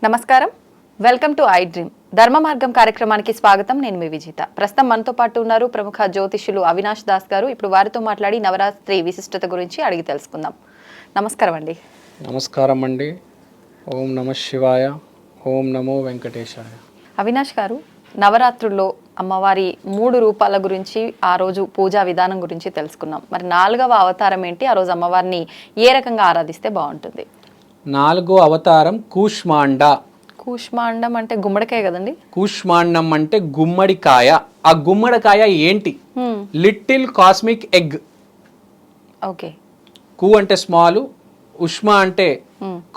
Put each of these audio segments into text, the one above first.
నమస్కారం, welcome to I dream. ధర్మ మార్గం కార్యక్రమానికి స్వాగతం. నేను మీ విజిత. ప్రస్తుతం మనతో పాటు ఉన్నారు ప్రముఖ జ్యోతిష్యులు అవినాష్ దాస్ గారు. ఇప్పుడు వారితో మాట్లాడి నవరాత్రి విశిష్టత గురించి అడిగి తెలుసుకుందాం. నమస్కారం అండి. నమస్కారం అండి. ఓం నమ శివాయ, ఓం నమో వెంకటేశాయ. అవినాష్ గారు, నవరాత్రుల్లో అమ్మవారి 3 రూపాల గురించి, ఆ రోజు పూజా విధానం గురించి తెలుసుకున్నాం. మరి 4వ అవతారం ఏంటి? ఆ రోజు అమ్మవారిని ఏ రకంగా ఆరాధిస్తే బాగుంటుంది? 4వ అవతారం కూష్మాండ. కూష్మాండం అంటే గుమ్మడికాయ కదండి? కూష్మాండం అంటే గుమ్మడికాయ. ఆ గుమ్మడికాయ ఏంటి? Little cosmic egg. ఓకే. కు అంటే స్మాల్, ఉష్మా అంటే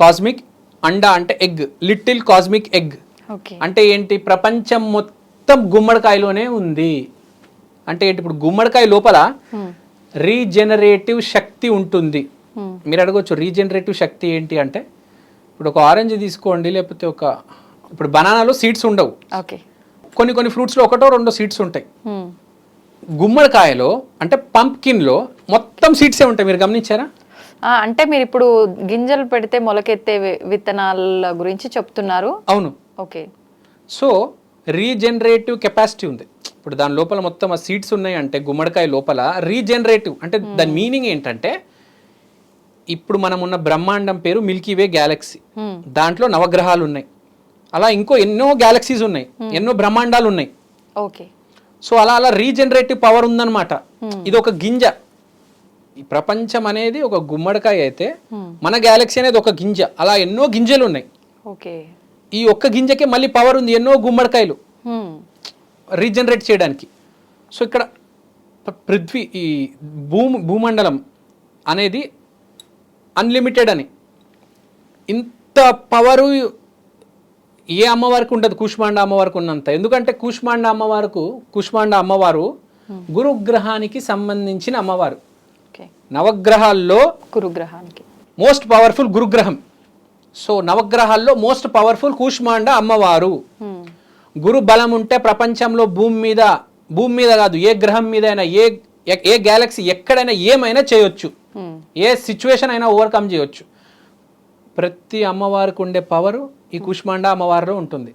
కాస్మిక్, అండ అంటే ఎగ్. లిటిల్ కాస్మిక్ ఎగ్ అంటే ఏంటి? ప్రపంచం మొత్తం గుమ్మడికాయలోనే ఉంది. అంటే ఏంటి? ఇప్పుడు గుమ్మడికాయ లోపల రీజనరేటివ్ శక్తి ఉంటుంది. మీరు అడగవచ్చు రీజనరేటివ్ శక్తి ఏంటి అంటే, ఇప్పుడు ఒక ఆరెంజ్ తీసుకోండి, లేకపోతే ఇప్పుడు బనానాలో సీడ్స్ ఉండవు. కొన్ని ఫ్రూట్స్లో 1-2 సీడ్స్ ఉంటాయి. గుమ్మడికాయలో అంటే పంప్కిన్లో మొత్తం సీడ్సే ఉంటాయి. మీరు గమనించారా? అంటే మీరు ఇప్పుడు గింజలు పెడితే మొలకెత్తే విత్తనాల గురించి చెప్తున్నారు. అవును. ఓకే. సో రీజనరేటివ్ కెపాసిటీ ఉంది. ఇప్పుడు దాని లోపల మొత్తం ఆ సీడ్స్ ఉన్నాయి అంటే గుమ్మడికాయ లోపల రీజనరేటివ్ అంటే దాని మీనింగ్ ఏంటంటే, ఇప్పుడు మనం ఉన్న బ్రహ్మాండం పేరు మిల్కీవే గ్యాలక్సీ. దాంట్లో నవగ్రహాలు ఉన్నాయి. అలా ఇంకో ఎన్నో గ్యాలక్సీస్ ఉన్నాయి, ఎన్నో బ్రహ్మాండాలు ఉన్నాయి. ఓకే. సో అలా రీజనరేటివ్ పవర్ ఉందన్నమాట. ఇది ఒక గింజ. ఈ ప్రపంచం అనేది ఒక గుమ్మడికాయ అయితే మన గ్యాలక్సీ అనేది ఒక గింజ. అలా ఎన్నో గింజలు ఉన్నాయి. ఓకే. ఈ ఒక్క గింజకే మళ్ళీ పవర్ ఉంది, ఎన్నో గుమ్మడికాయలు రీజనరేట్ చేయడానికి. సో ఇక్కడ పృథ్వీ, ఈ భూమండలం అనేది అన్లిమిటెడ్ అని. ఇంత పవరు ఏ అమ్మవారికి ఉండదు కూష్మాండ అమ్మవారికి ఉన్నంత. ఎందుకంటే కూష్మాండ అమ్మవారు గురుగ్రహానికి సంబంధించిన అమ్మవారు. నవగ్రహాల్లో గురుగ్రహానికి మోస్ట్ పవర్ఫుల్ గురుగ్రహం. సో నవగ్రహాల్లో మోస్ట్ పవర్ఫుల్ కూష్మాండ అమ్మవారు. గురు బలం ఉంటే ప్రపంచంలో భూమి మీద కాదు, ఏ గ్రహం మీద అయినా, ఏ గ్యాలక్సీ ఎక్కడైనా ఏమైనా చేయొచ్చు, ఏ సిచ్యువేషన్ అయినా ఓవర్కమ్ చేయొచ్చు. ప్రతి అమ్మవారికి ఉండే పవరు ఈ కూష్మాండ అమ్మవారిలో ఉంటుంది.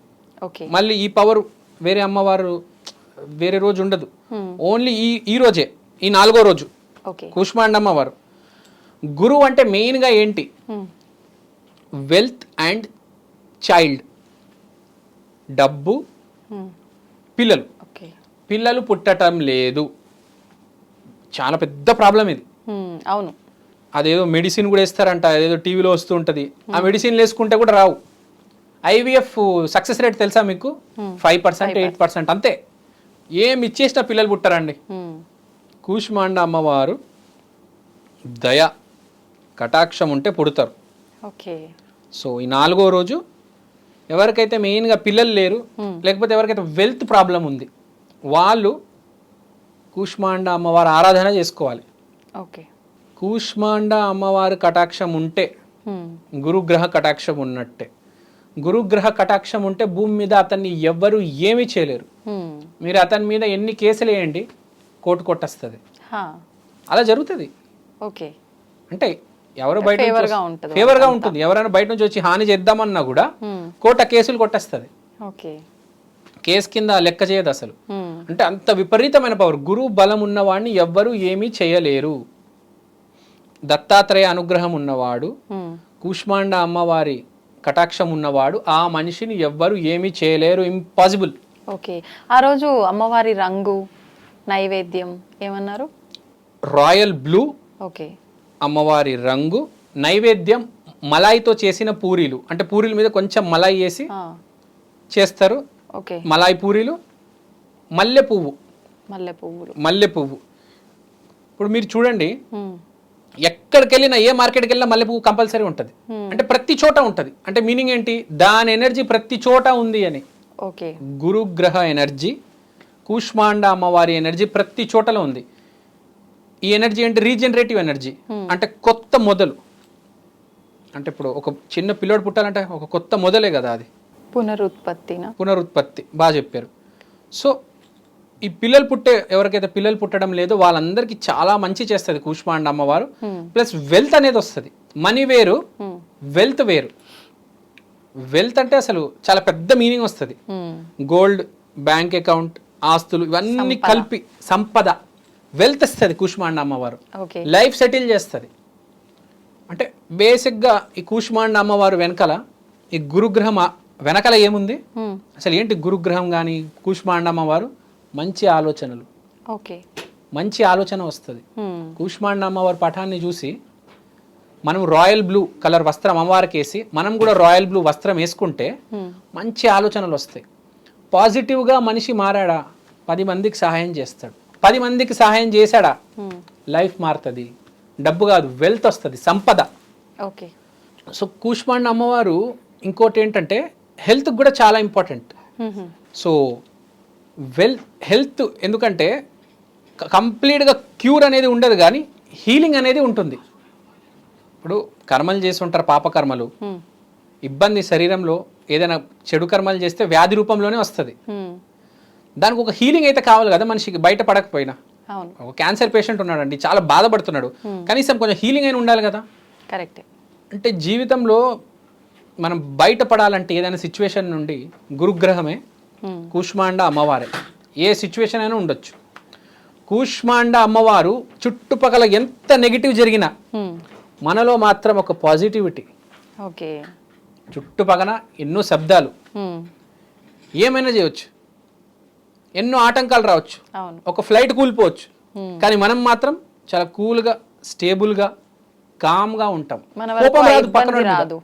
మళ్ళీ ఈ పవర్ వేరే అమ్మవారు వేరే రోజు ఉండదు. ఓన్లీ ఈ రోజే, ఈ 4వ రోజు కూష్మాండ అమ్మవారు. గురువు అంటే మెయిన్గా ఏంటి? వెల్త్ అండ్ చైల్డ్, డబ్బు, పిల్లలు పుట్టడం లేదు. చాలా పెద్ద ప్రాబ్లం ఇది. అవును. అదేదో మెడిసిన్ కూడా వేస్తారంట, అదేదో టీవీలో వస్తూ ఉంటుంది. ఆ మెడిసిన్ వేసుకుంటే కూడా రావు. ఐవీఎఫ్ సక్సెస్ రేట్ తెలుసా మీకు? 5%, 8% అంతే. ఏం ఇచ్చేసినా పిల్లలు పుట్టారండి. కూష్మాండ అమ్మవారు దయ కటాక్షం ఉంటే పుడతారు. సో ఈ 4వ రోజు ఎవరికైతే మెయిన్గా పిల్లలు లేరు, లేకపోతే ఎవరికైతే వెల్త్ ప్రాబ్లం ఉంది, వాళ్ళు కూష్మాండ అమ్మవారు ఆరాధన చేసుకోవాలి. కూష్మాండ అమ్మవారి కటాక్షం ఉంటే గురుగ్రహ కటాక్షం ఉన్నట్టే. గురుగ్రహ కటాక్షం ఉంటే భూమి మీద అతన్ని ఎవ్వరు ఏమీ చేయలేరు. మీరు అతని మీద ఎన్ని కేసులు వేయండి, కోర్టు కొట్టేస్తుంది. అలా జరుగుతుంది. అంటే ఎవరు బయట ఫేవర్గా ఉంటుంది. ఎవరైనా బయట నుంచి వచ్చి హాని చేద్దామన్నా కూడా కోర్టు ఆ కేసులు కొట్టేస్తుంది. కేసు కింద లెక్క చేయదు అసలు. అంటే అంత విపరీతమైన పవర్. గురువు బలం ఉన్నవాడిని ఎవ్వరు ఏమీ చేయలేరు. దత్తాత్రేయ అనుగ్రహం ఉన్నవాడు, కూష్మాండ అమ్మవారి కటాక్షం ఉన్నవాడు, ఆ మనిషిని ఎవ్వరు ఏమీ చేయలేరు. ఇంపాసిబుల్. ఓకే. ఆ రోజు అమ్మవారి రంగు, నైవేద్యం ఏమన్నారు? Royal blue. ఓకే. అమ్మవారి రంగు, నైవేద్యం మలాయితో చేసిన పూరీలు. అంటే పూరీల మీద కొంచెం మలాయి వేసి చేస్తారు. మలాయి పూరీలు. మల్లె పువ్వు. ఇప్పుడు మీరు చూడండి, ఎక్కడికి వెళ్ళినా, ఏ మార్కెట్కి వెళ్ళినా మల్లె పువ్వు కంపల్సరీ ఉంటుంది. అంటే ప్రతి చోట ఉంటుంది. అంటే మీనింగ్ ఏంటి? దాని ఎనర్జీ ప్రతి చోట ఉంది అని. గురుగ్రహ ఎనర్జీ, కూష్మాండ అమ్మవారి ఎనర్జీ ప్రతి చోటలో ఉంది. ఈ ఎనర్జీ అంటే రీజనరేటివ్ ఎనర్జీ. అంటే కొత్త మొదలు. అంటే ఇప్పుడు ఒక చిన్న పిల్లోడు పుట్టాలంటే ఒక కొత్త మొదలే కదా అది. పునరుత్పత్తి. బాగా చెప్పారు. సో ఈ ఎవరికైతే పిల్లలు పుట్టడం లేదో వాళ్ళందరికీ చాలా మంచి చేస్తుంది కూష్మాండ అమ్మవారు. ప్లస్ వెల్త్ అనేది వస్తుంది. మనీ వేరు, వెల్త్ వేరు. వెల్త్ అంటే అసలు చాలా పెద్ద మీనింగ్ వస్తుంది. గోల్డ్, బ్యాంక్ అకౌంట్, ఆస్తులు ఇవన్నీ కలిపి సంపద, వెల్త్ ఇస్తుంది కూష్మాండ అమ్మవారు. లైఫ్ సెటిల్ చేస్తుంది. అంటే బేసిక్గా ఈ కూష్మాండ అమ్మవారు వెనకాల ఈ గురుగ్రహం వెనకాల ఏముంది అసలు ఏంటి? గురుగ్రహం కానీ కూష్మాండ అమ్మవారు మంచి ఆలోచనలు, మంచి ఆలోచన వస్తుంది. కూష్మాండ అమ్మవారి పటాన్ని చూసి మనం రాయల్ బ్లూ కలర్ వస్త్రం అమ్మవారికి వేసి మనం కూడా రాయల్ బ్లూ వస్త్రం వేసుకుంటే మంచి ఆలోచనలు వస్తాయి. పాజిటివ్గా మనిషి మారాడా 10 మందికి సహాయం చేస్తాడు. 10 మందికి సహాయం చేశాడా లైఫ్ మారుతుంది. డబ్బు కాదు, వెల్త్ వస్తుంది, సంపద. సో కూష్మాండ అమ్మవారు ఇంకోటి ఏంటంటే హెల్త్ కూడా చాలా ఇంపార్టెంట్. సో హెల్త్ ఎందుకంటే కంప్లీట్గా క్యూర్ అనేది ఉండదు కానీ హీలింగ్ అనేది ఉంటుంది. ఇప్పుడు కర్మలు చేసి ఉంటారు, పాపకర్మలు, ఇబ్బంది శరీరంలో ఏదైనా చెడు కర్మలు చేస్తే వ్యాధి రూపంలోనే వస్తుంది. దానికి ఒక హీలింగ్ అయితే కావాలి కదా మనిషికి. బయట పడకపోయినా ఒక క్యాన్సర్ పేషెంట్ ఉన్నాడండి, చాలా బాధపడుతున్నాడు, కనీసం కొంచెం హీలింగ్ అయినా ఉండాలి కదా. కరెక్ట్. అంటే జీవితంలో మనం బయటపడాలంటే ఏదైనా సిచ్యువేషన్ నుండి గురుగ్రహమే, కూష్మాండ అమ్మవారే. ఏ సిచ్యువేషన్ అయినా ఉండొచ్చు. కూష్మాండ అమ్మవారు చుట్టుపక్కల ఎంత నెగిటివ్ జరిగినా మనలో మాత్రం ఒక పాజిటివిటీ. చుట్టుపక్కల ఎన్నో శబ్దాలు, ఏమైనా చేయవచ్చు, ఎన్నో ఆటంకాలు రావచ్చు, ఒక ఫ్లైట్ కూలిపోవచ్చు, కానీ మనం మాత్రం చాలా కూల్గా, స్టేబుల్గా, కామ్గా ఉంటాం. కోపం రాదు, పక్కన రాదు,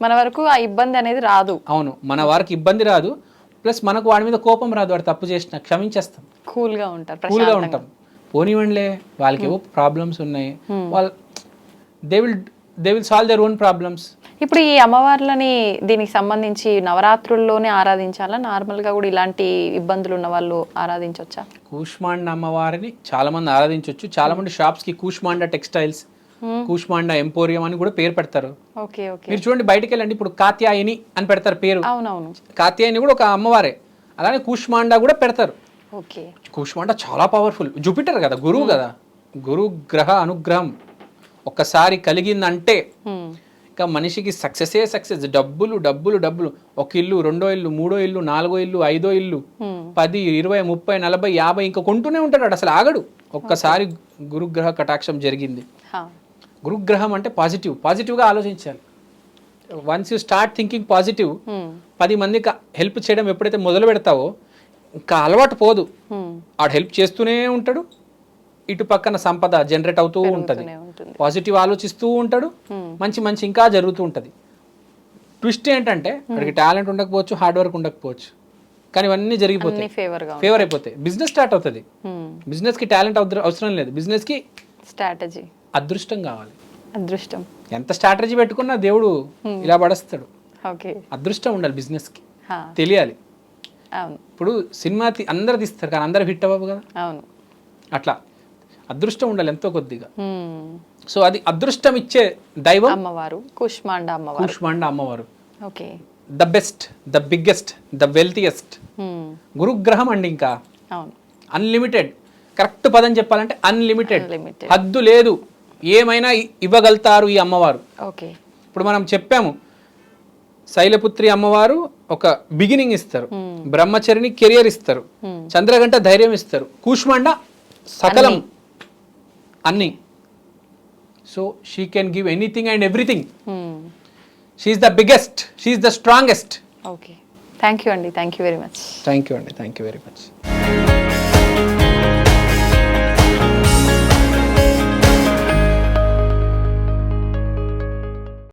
మన వరకు ఆ ఇబ్బంది అనేది రాదు. అవును, మన వారికి ఇబ్బంది రాదు. ప్లస్ మనకు వాడి మీద కోపం రాదు. వాడు తప్పు చేసినా క్షమించేస్తాం, కూల్గా ఉంటాం. పోనివ్వండిలే, వాళ్ళకి ఏవో ప్రాబ్లమ్స్ ఉన్నాయి, వాళ్ళు they will solve their own problems. ఇప్పుడు ఈ అమ్మవార్లని దీనికి సంబంధించి నవరాత్రుల్లోనే ఆరాధించాలా, నార్మల్గా కూడా ఇలాంటి ఇబ్బందులు ఉన్న వాళ్ళు ఆరాధించవచ్చా? కూష్మాండ అమ్మవారిని చాలా మంది ఆరాధించవచ్చు. చాలా మంది షాప్స్ కి కూష్మాండ టెక్స్టైల్స్, కూష్మాండ ఎంపోరియం అని కూడా పేరు పెడతారు. మీరు చూడండి, బయటకు వెళ్ళండి, ఇప్పుడు కాత్యాయని అని పెడతారు పేరు. అవునవును, కాత్యాయని కూడా ఒక అమ్మవారే. అలానే కూష్మాండ కూడా పెడతారు. కూష్మాండ చాలా పవర్ఫుల్. జూపిటర్ కదా, గురువు కదా, గురు గ్రహ అనుగ్రహం ఒక్కసారి కలిగిందంటే ఇంకా మనిషికి సక్సెసే సక్సెస్. డబ్బులు డబ్బులు డబ్బులు. ఒక ఇల్లు, 2వ ఇల్లు, 3వ ఇల్లు, 4వ ఇల్లు, 5వ ఇల్లు, 10, 20, 30, 40, 50 ఇంకా కొంటూనే ఉంటాడు, అసలు ఆగడు. ఒక్కసారి గురుగ్రహ కటాక్షం జరిగింది. గురుగ్రహం అంటే పాజిటివ్గా ఆలోచించాలి. Once you start thinking positive, 10 మందికి హెల్ప్ చేయడం ఎప్పుడైతే మొదలు పెడతావో ఇంకా అలవాటు పోదు. ఆడు హెల్ప్ చేస్తూనే ఉంటాడు, ఇటు పక్కన సంపద జనరేట్ అవుతూ ఉంటుంది, పాజిటివ్ ఆలోచిస్తూ ఉంటాడు, మంచి మంచి ఇంకా జరుగుతూ ఉంటుంది. ట్విస్ట్ ఏంటంటే వాడికి టాలెంట్ ఉండకపోవచ్చు, హార్డ్ వర్క్ ఉండకపోవచ్చు, కానీ ఇవన్నీ జరిగిపోతాయి, ఫేవర్ అయిపోతాయి. బిజినెస్ స్టార్ట్ అవుతుంది. బిజినెస్ కి టాలెంట్ అవసరం లేదు, బిజినెస్ కి స్ట్రాటజీ, అదృష్టం కావాలి. అదృష్టం ఎంత స్ట్రాటజీ పెట్టుకున్నా దేవుడు ఇలా పడేస్తాడు. అదృష్టం ఉండాలి, బిజినెస్ కి తెలియాలి. ఇప్పుడు సినిమా అందరు తీస్తారు కానీ అందరు హిట్ అవ్వవు కదా. అట్లా అదృష్టం ఉండాలి ఎంతో కొద్దిగా. సో అది అదృష్టం ఇచ్చే దైవం అమ్మవారు, కూష్మాండ అమ్మవారు. The best, the biggest, the wealthiest గురుగ్రహం అండి. ఇంకా అన్లిమిటెడ్, కరెక్ట్ పదం చెప్పాలంటే అన్లిమిటెడ్, హద్దు లేదు, ఏమైనా ఇవ్వగలుగుతారు ఈ అమ్మవారు. ఇప్పుడు మనం చెప్పాము, శైలపుత్రి అమ్మవారు ఒక బిగినింగ్ ఇస్తారు, బ్రహ్మచరిని కెరియర్ ఇస్తారు, చంద్రగంట ధైర్యం ఇస్తారు, కూష్మాండ సకలం అన్ని. So she can give anything and everything. She is the biggest, she is the strongest. Okay, thank you అండి, thank you very much. Thank you అండి, థ్యాంక్ యూ వెరీ మచ్.